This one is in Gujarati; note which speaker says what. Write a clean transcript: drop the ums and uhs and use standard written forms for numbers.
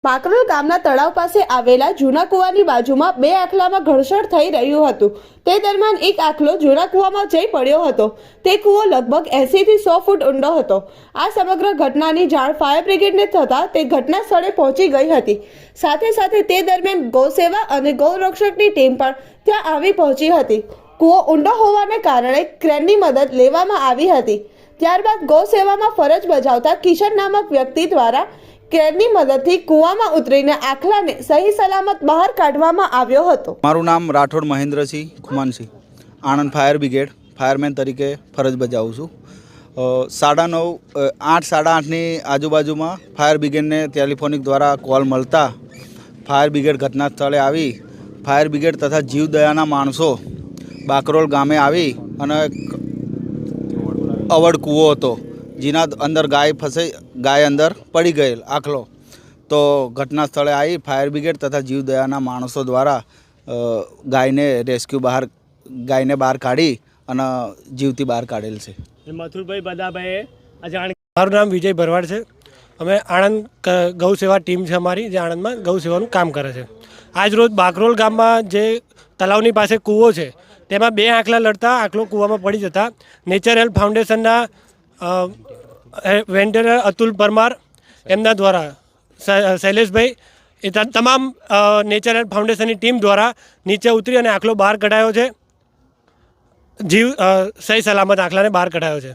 Speaker 1: પાકરોલ ગામના તળાવ પાસે આવેલા જૂના કૂવાની બાજુમાં બે આખલામાં ઘર્ષણ થઈ રહ્યું હતું। તે દરમિયાન એક આખલો જૂના કૂવામાં જઈ પડ્યો હતો। તે કૂવો લગભગ 80 થી 100 ફૂટ ઊંડો હતો। આ સમગ્ર ઘટનાની જાણ ફાયર બ્રિગેડને થતાં તે ઘટના સ્થળે પહોંચી ગઈ હતી। સાથે સાથે તે દરમિયાન ગૌસેવા અને ગૌરક્ષકની ટીમ પણ ત્યાં આવી પહોંચી હતી। કૂવો ઊંડો હોવાને કારણે ક્રેનની મદદ લેવામાં આવી હતી। ત્યારબાદ ગૌસેવામાં ફરજ બજાવતા કિશન નામક વ્યક્તિ દ્વારા ક્રેનની મદદથી કૂવામાં ઉતરીને આખલાને સહી સલામત બહાર કાઢવામાં આવ્યો હતો।
Speaker 2: મારું નામ Rathod Mahendrasinh Khumansinh, Anand fire brigade fireman તરીકે ફરજ બજાવું છું। 8:30ની આજુબાજુમાં ફાયર બ્રિગેડને ટેલિફોનિક દ્વારા કોલ મળતા ફાયર બ્રિગેડ ઘટના સ્થળે આવી ફાયર બ્રિગેડ તથા જીવદયાના માણસો બાકરોલ ગામે આવી અને અવળ કૂવો હતો જેના અંદર ગાય અંદર પડી ગયેલ આખલો, તો ઘટના સ્થળે આવી ફાયર બ્રિગેડ તથા જીવદયાના માણસો દ્વારા ગાયને બહાર કાઢી અને જીવતી બહાર કાઢેલ છે।
Speaker 3: મથુરભાઈ બદાભાઈએ મારું નામ વિજય ભરવાડ છે। અમે આણંદ ગૌસેવા ટીમ છે અમારી, જે આણંદમાં ગૌસેવાનું કામ કરે છે। આજ રોજ બાકરોલ ગામમાં જે તલાવની પાસે કૂવો છે તેમાં બે આખલા લડતા આખલો કૂવામાં પડી જતા નેચર હેલ્પ ફાઉન્ડેશનના વેન્ડર અતુલ પરમાર એમના દ્વારા શૈલેષભાઈ એ તમામ નેચર હેલ્પ ફાઉન્ડેશનની ટીમ દ્વારા નીચે ઉતરી અને આખલો બહાર કઢાયો છે। સહી સલામત આખલાને બહાર કઢાયો છે।